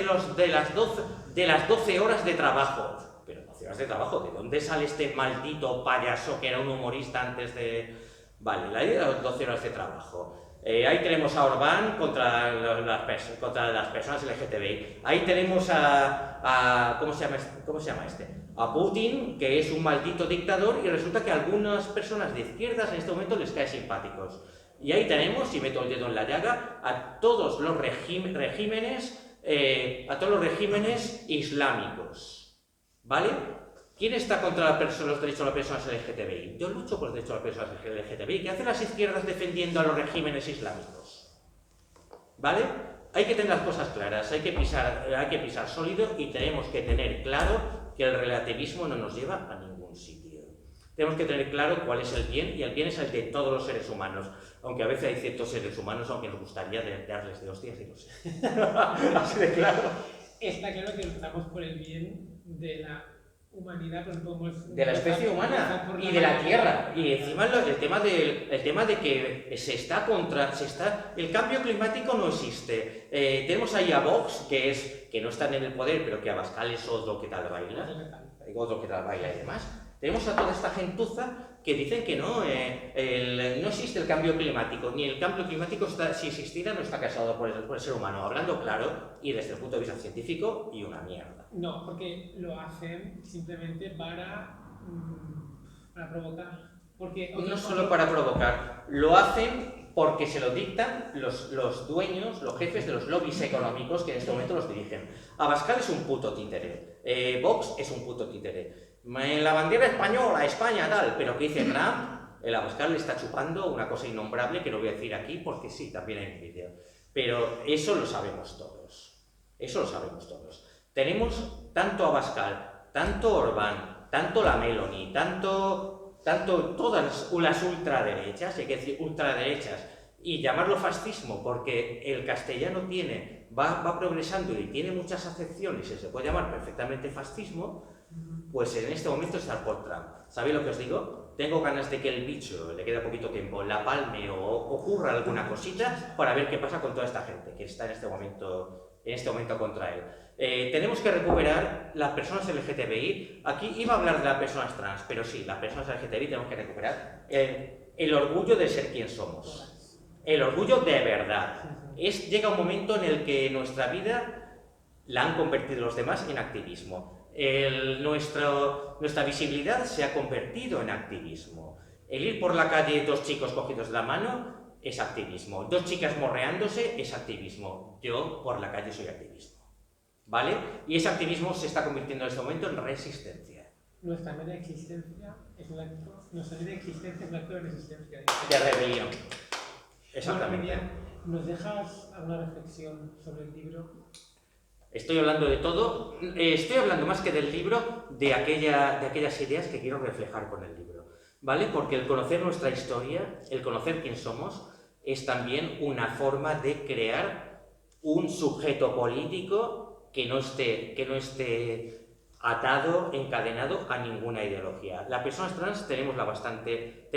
12 horas de trabajo. Pero 12 horas de trabajo, ¿de dónde sale este maldito payaso que era un humorista antes de...? Vale, la ley de las 12 horas de trabajo. Ahí tenemos a Orbán contra las personas LGTBI. Ahí tenemos ¿cómo se llama este? A Putin, que es un maldito dictador, y resulta que a algunas personas de izquierdas en este momento les cae simpáticos. Y ahí tenemos, si meto el dedo en la llaga, a todos los regímenes islámicos. ¿Vale? ¿Quién está contra los derechos de las personas LGTBI? Yo lucho por los derechos de las personas LGTBI. ¿Qué hacen las izquierdas defendiendo a los regímenes islámicos? ¿Vale? Hay que tener las cosas claras, hay que pisar sólido, y tenemos que tener claro que el relativismo no nos lleva a ningún sitio. Tenemos que tener claro cuál es el bien, y el bien es el de todos los seres humanos, aunque a veces hay ciertos seres humanos aunque nos gustaría darles de hostias y no sé. Así de claro. Está claro que luchamos por el bien de la humanidad, pero no podemos... De la especie humana y de la tierra. Y encima el tema de que el cambio climático no existe. Tenemos ahí a Vox, que no están en el poder, pero que Abascal es otro que tal baila y demás. Tenemos a toda esta gentuza que dicen que no existe el cambio climático, ni el cambio climático, si existiera, no está causado por el ser humano, hablando claro y desde el punto de vista científico, y una mierda. No, porque lo hacen simplemente para provocar. No solo para provocar, lo hacen porque se lo dictan los dueños, los jefes de los lobbies económicos que en este momento los dirigen. Abascal es un puto títere, Vox es un puto títere. La bandera española, España, tal, pero ¿qué dice Trump? El Abascal le está chupando una cosa innombrable que no voy a decir aquí porque sí, también hay un vídeo. Pero eso lo sabemos todos. Eso lo sabemos todos. Tenemos tanto Abascal, tanto Orbán, tanto la Meloni, tanto todas las ultraderechas, hay que decir ultraderechas, y llamarlo fascismo porque el castellano va progresando y tiene muchas acepciones y se puede llamar perfectamente fascismo. Pues en este momento está por Trump. ¿Sabéis lo que os digo? Tengo ganas de que el bicho, le queda poquito tiempo, la palme o ocurra alguna cosita para ver qué pasa con toda esta gente que está en este momento contra él. Tenemos que recuperar las personas LGTBI. Aquí iba a hablar de las personas trans, pero sí, las personas LGTBI tenemos que recuperar el orgullo de ser quien somos. El orgullo de verdad. Llega un momento en el que nuestra vida la han convertido los demás en activismo. Nuestra visibilidad se ha convertido en activismo. El ir por la calle, dos chicos cogidos de la mano, es activismo. Dos chicas morreándose, es activismo. Yo por la calle soy activismo. ¿Vale? Y ese activismo se está convirtiendo en este momento en resistencia. Nuestra mera existencia es un acto de resistencia. De rebelión. Exactamente. Bueno, ¿nos dejas alguna reflexión sobre el libro? Estoy hablando de todo, estoy hablando más que del libro, de aquellas ideas que quiero reflejar con el libro, ¿vale? Porque el conocer nuestra historia, el conocer quién somos, es también una forma de crear un sujeto político que no esté atado, encadenado a ninguna ideología. Las personas trans tenemos bastante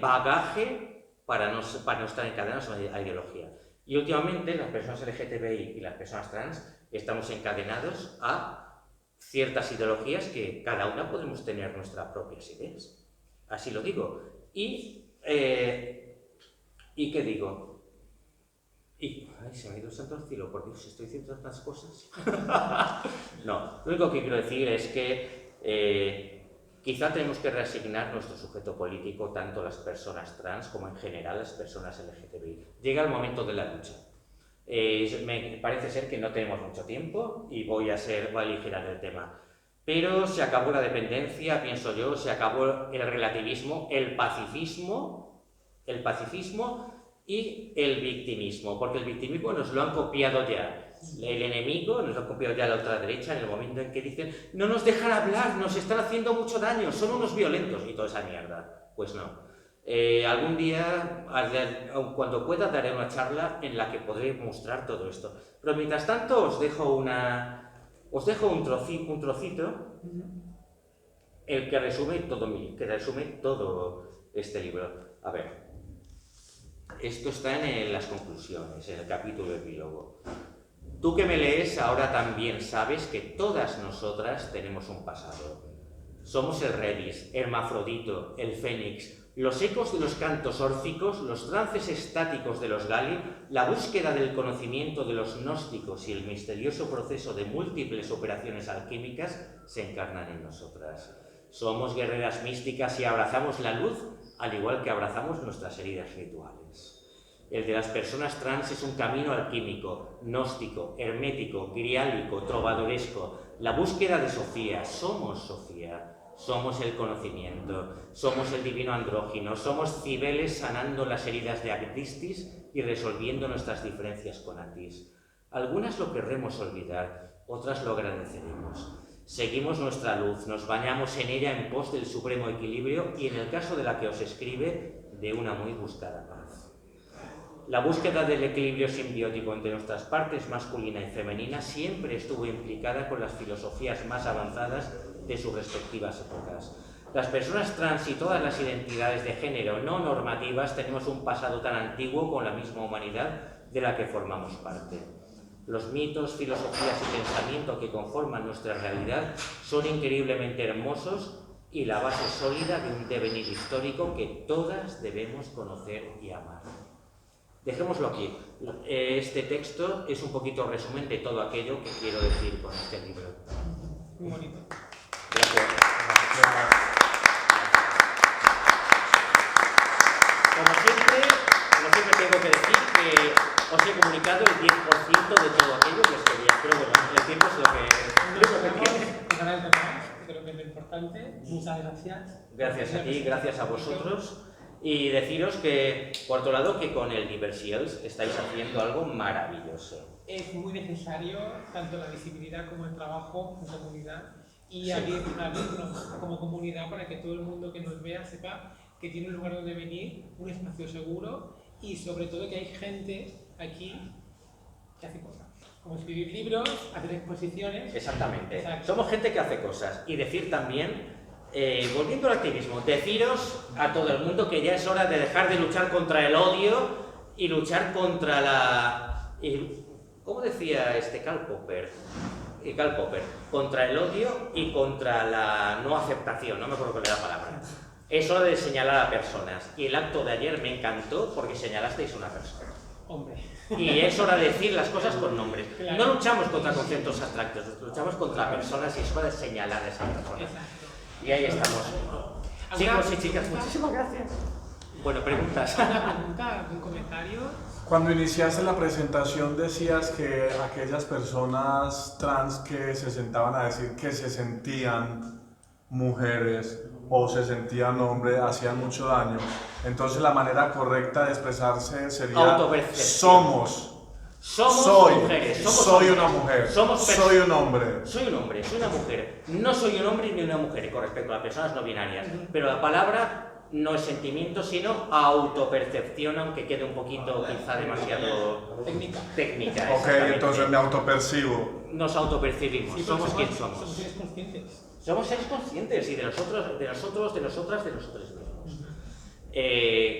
bagaje para no estar encadenados a ideología. Y últimamente las personas LGTBI y las personas trans estamos encadenados a ciertas ideologías que cada una podemos tener nuestras propias ideas. Así lo digo. ¿Y qué digo? Ay, se me ha ido el santo al cielo, por Dios, estoy diciendo tantas cosas. No, lo único que quiero decir es que quizá tenemos que reasignar nuestro sujeto político, tanto las personas trans como en general las personas LGTBI. Llega el momento de la lucha. Me parece ser que no tenemos mucho tiempo y voy a aligerar el tema. Pero se acabó la dependencia, pienso yo, se acabó el relativismo, el pacifismo y el victimismo, porque el victimismo nos lo han copiado ya. El enemigo, nos lo ha copiado ya la ultraderecha en el momento en que dicen no nos dejan hablar, nos están haciendo mucho daño, son unos violentos y toda esa mierda. Pues no. Algún día, cuando pueda, daré una charla en la que podré mostrar todo esto. Pero mientras tanto os dejo un trocito el que resume todo este libro. A ver, esto está en las conclusiones, en el capítulo epílogo. Tú que me lees ahora también sabes que todas nosotras tenemos un pasado. Somos el Redis, Hermafrodito, el Fénix, los ecos de los cantos órficos, los trances estáticos de los Gali, la búsqueda del conocimiento de los gnósticos y el misterioso proceso de múltiples operaciones alquímicas se encarnan en nosotras. Somos guerreras místicas y abrazamos la luz, al igual que abrazamos nuestras heridas rituales. El de las personas trans es un camino alquímico, gnóstico, hermético, griálico, trovadoresco, la búsqueda de Sofía. Somos Sofía. Somos el conocimiento, somos el divino andrógino, somos Cibeles sanando las heridas de Actistis y resolviendo nuestras diferencias con Atis. Algunas lo querremos olvidar, otras lo agradeceremos. Seguimos nuestra luz, nos bañamos en ella en pos del supremo equilibrio y en el caso de la que os escribe, de una muy buscada paz. La búsqueda del equilibrio simbiótico entre nuestras partes masculina y femenina siempre estuvo implicada con las filosofías más avanzadas de sus respectivas épocas. Las personas trans y todas las identidades de género no normativas tenemos un pasado tan antiguo con la misma humanidad de la que formamos parte. Los mitos, filosofías y pensamiento que conforman nuestra realidad son increíblemente hermosos y la base sólida de un devenir histórico que todas debemos conocer y amar. Dejémoslo aquí. Este texto es un poquito resumen de todo aquello que quiero decir con este libro. Muy bonito. Gracias. Como siempre tengo que decir que os he comunicado el 10% de todo aquello que os quería, pero bueno, el tiempo es lo que tiene. Creo que es lo importante. Muchas gracias. Gracias a ti, gracias a vosotros. Y deciros que, por otro lado, que con el Diversials estáis haciendo algo maravilloso. Es muy necesario tanto la visibilidad como el trabajo en comunidad y abrirnos como comunidad para que todo el mundo que nos vea sepa que tiene un lugar donde venir, un espacio seguro y sobre todo que hay gente aquí que hace cosas, como escribir libros, hacer exposiciones. Exactamente. Exacto. Somos gente que hace cosas. Y decir también, volviendo al activismo, deciros a todo el mundo que ya es hora de dejar de luchar contra el odio y luchar contra la... ¿Cómo decía Karl Popper? Contra el odio y contra la no aceptación, no me acuerdo cuál era la palabra. Es hora de señalar a personas. Y el acto de ayer me encantó porque señalasteis a una persona. Hombre. Y es hora de decir las cosas con nombres. Claro. No luchamos contra conceptos abstractos, luchamos contra personas y es hora de señalar a esas personas. Exacto. Y ahí estamos. Chicos y chicas, muchísimas gracias. Bueno, preguntas. ¿Una pregunta, algún comentario? Cuando iniciaste la presentación decías que aquellas personas trans que se sentaban a decir que se sentían mujeres o se sentían hombres hacían mucho daño. Entonces la manera correcta de expresarse sería somos mujeres. Soy una mujer. Soy un hombre. Soy un hombre, soy una mujer. No soy un hombre ni una mujer con respecto a las personas no binarias. Pero la palabra no es sentimiento, sino autopercepción, aunque quede un poquito quizá demasiado técnica. Ok, entonces me autopercibo. Nos autopercibimos, Sí, somos quien somos. Somos seres conscientes. Somos seres conscientes y de nosotros, de nosotras, de nosotros mismos.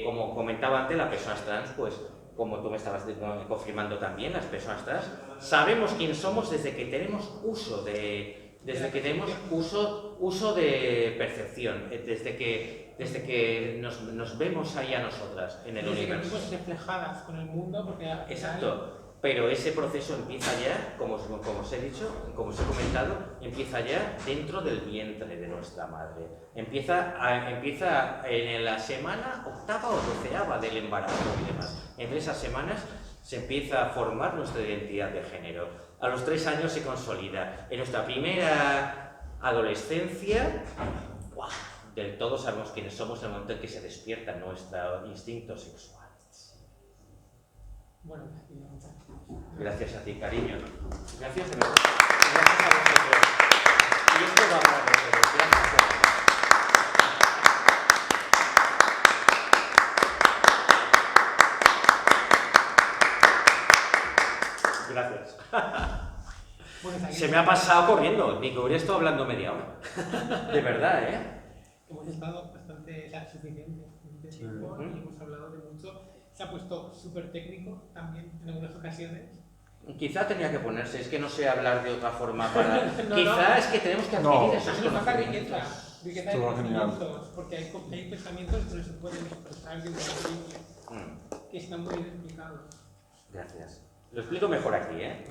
Como comentaba antes, las personas trans, pues como tú me estabas confirmando también, las personas trans, sabemos quién somos desde que tenemos uso de percepción, desde que nos vemos ahí a nosotras en el universo. Desde que nos reflejadas con el mundo, porque... Exacto. Pero ese proceso empieza ya, como os he dicho, como os he comentado, empieza ya dentro del vientre de nuestra madre. Empieza en la semana 8ª o 12ª del embarazo y demás. En esas semanas se empieza a formar nuestra identidad de género. A los 3 años se consolida. En nuestra primera adolescencia, ¡buah!, del todo sabemos quiénes somos en el momento en que se despierta nuestro instinto sexual. Bueno, muchas gracias. Gracias a ti, cariño. Gracias de verdad. Gracias a vosotros. Y esto va para vosotros. Gracias. Bueno, Se me ha pasado corriendo, ni que hubiera estado hablando media hora. De verdad, ¿eh? Hemos estado bastante, o sea, suficiente tiempo y hemos hablado de mucho. Se ha puesto súper técnico también en algunas ocasiones. Quizá tenía que ponerse, es que no sé hablar de otra forma para... No, Quizá no. es que tenemos que adquirir esos Nos falta conocimientos. riqueza de Estuvo genial. conocimientos, porque hay pensamientos que no se pueden expresar de un modo simple, que están muy bien explicados. Gracias. Lo explico mejor aquí, ¿eh?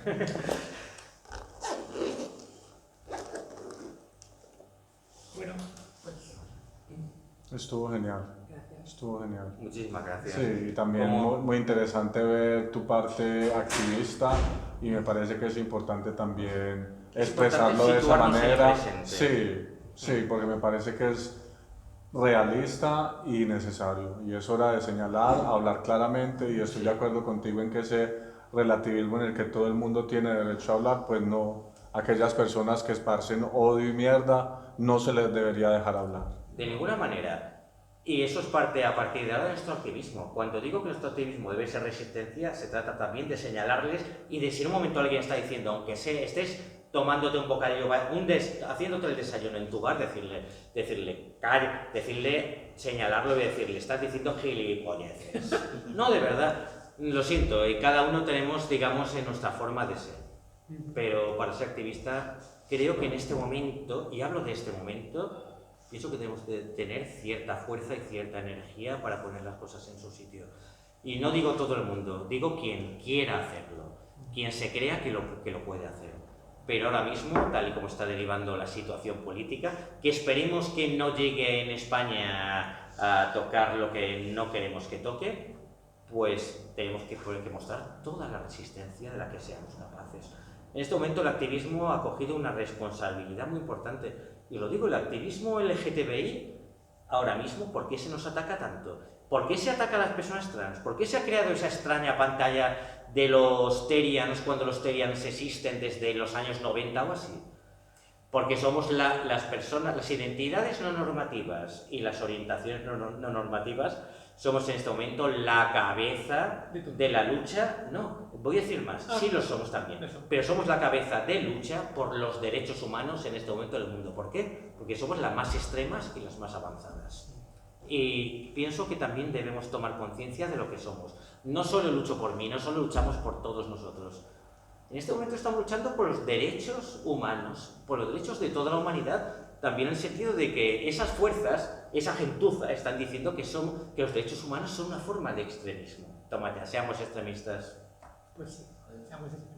Bueno, pues Estuvo genial. gracias. Estuvo genial. Muchísimas gracias. Sí, y también Como- muy interesante ver tu parte activista y me parece que es importante también expresarlo de esa situarnos en el manera. presente. Sí, sí, porque me parece que es realista y necesario. Y es hora de señalar, hablar claramente y estoy de acuerdo contigo en que ese relativismo en el que todo el mundo tiene derecho a hablar, pues no, aquellas personas que esparcen odio y mierda, no se les debería dejar hablar. De ninguna manera. Y eso es parte, a partir de ahora, de nuestro activismo. Cuando digo que nuestro activismo debe ser resistencia, se trata también de señalarles y de si en un momento alguien está diciendo, aunque estés tomándote un bocadillo, haciéndote el desayuno en tu bar, decirle, señalarlo y decirle, estás diciendo gilipolleces. No, de verdad, lo siento, y cada uno tenemos, digamos, en nuestra forma de ser. Pero para ser activista, creo que en este momento, y hablo de este momento, pienso que tenemos que tener cierta fuerza y cierta energía para poner las cosas en su sitio. Y no digo todo el mundo, digo quien quiera hacerlo, quien se crea que lo puede hacer. Pero ahora mismo, tal y como está derivando la situación política, que esperemos que no llegue en España a tocar lo que no queremos que toque, pues tenemos que mostrar toda la resistencia de la que seamos capaces. En este momento el activismo ha cogido una responsabilidad muy importante. Y lo digo, el activismo LGTBI, ahora mismo, ¿por qué se nos ataca tanto? ¿Por qué se ataca a las personas trans? ¿Por qué se ha creado esa extraña pantalla de los Terians cuando los Terians existen desde los años 90 o así? Porque somos las personas, las identidades no normativas y las orientaciones no normativas, somos en este momento la cabeza de la lucha, no, voy a decir más, sí lo somos también, pero somos la cabeza de lucha por los derechos humanos en este momento del mundo. ¿Por qué? Porque somos las más extremas y las más avanzadas. Y pienso que también debemos tomar conciencia de lo que somos. No solo lucho por mí, no solo luchamos por todos nosotros. En este momento estamos luchando por los derechos humanos, por los derechos de toda la humanidad, también en el sentido de que esas fuerzas, esa gentuza, están diciendo que los derechos humanos son una forma de extremismo. Toma ya, seamos extremistas. Pues sí, seamos extremistas.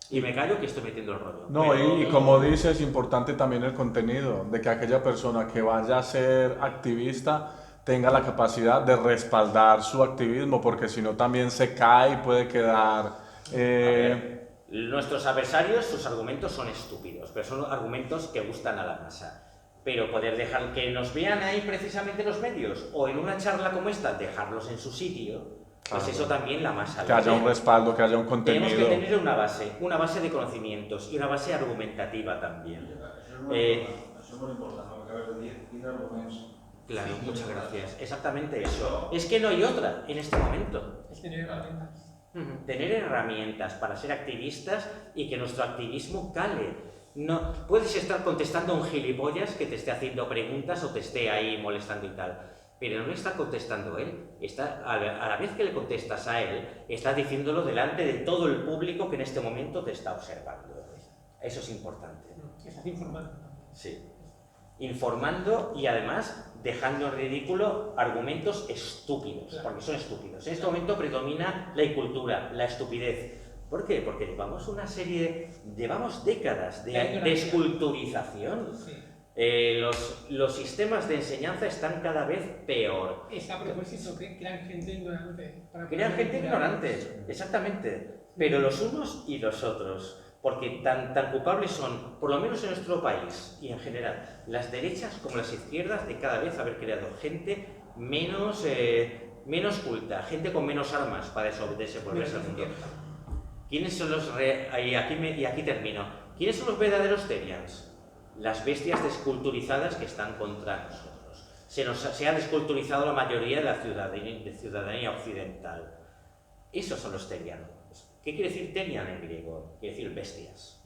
Y me callo que estoy metiendo el rollo. No, Pero- y como dices, es importante también el contenido, de que aquella persona que vaya a ser activista tenga la capacidad de respaldar su activismo, porque si no también se cae y puede quedar... A ver, nuestros adversarios, sus argumentos son estúpidos, pero son argumentos que gustan a la masa. Pero poder dejar que nos vean ahí precisamente los medios, o en una charla como esta, dejarlos en su sitio, pues Claro. eso también la masa. Que haya un respaldo, que haya un contenido. Tenemos que tener una base de conocimientos y una base argumentativa también. Eso es muy importante, lo que acabas de decir, tiene argumentos. Claro, muchas gracias. Exactamente eso. Es que no hay otra en este momento. Es tener herramientas. Tener herramientas para ser activistas y que nuestro activismo cale. No, puedes estar contestando a un gilipollas que te esté haciendo preguntas o te esté ahí molestando y tal, pero no le está contestando él. A la vez que le contestas a él, estás diciéndolo delante de todo el público que en este momento te está observando. Eso es importante. Estás informando. Sí. Informando y además dejando en ridículo argumentos estúpidos, porque son estúpidos. En este momento predomina la incultura, la estupidez. ¿Por qué? Porque llevamos décadas de desculturización. Sí. Los sistemas de enseñanza están cada vez peor. Está a propósito, que crean gente ignorante. Crean gente ignorante, exactamente. Pero los unos y los otros. Porque tan culpables son, por lo menos en nuestro país y en general, las derechas como las izquierdas de cada vez haber creado gente menos menos culta, gente con menos armas para desenvolverse al mundo. ¿Quiénes son los y aquí termino. ¿Quiénes son los verdaderos Terians? Las bestias desculturizadas que están contra nosotros. Se ha desculturizado la mayoría de la ciudadanía occidental. Esos son los Terianos. ¿Qué quiere decir Terian en griego? Quiere decir bestias.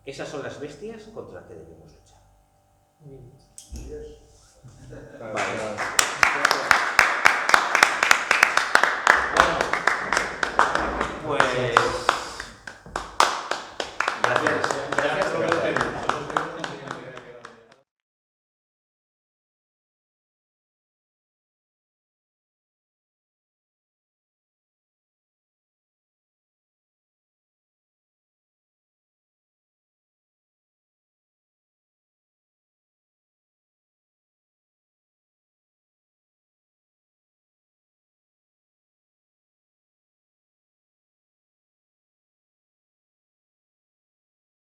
Esas son las bestias contra las que debemos luchar.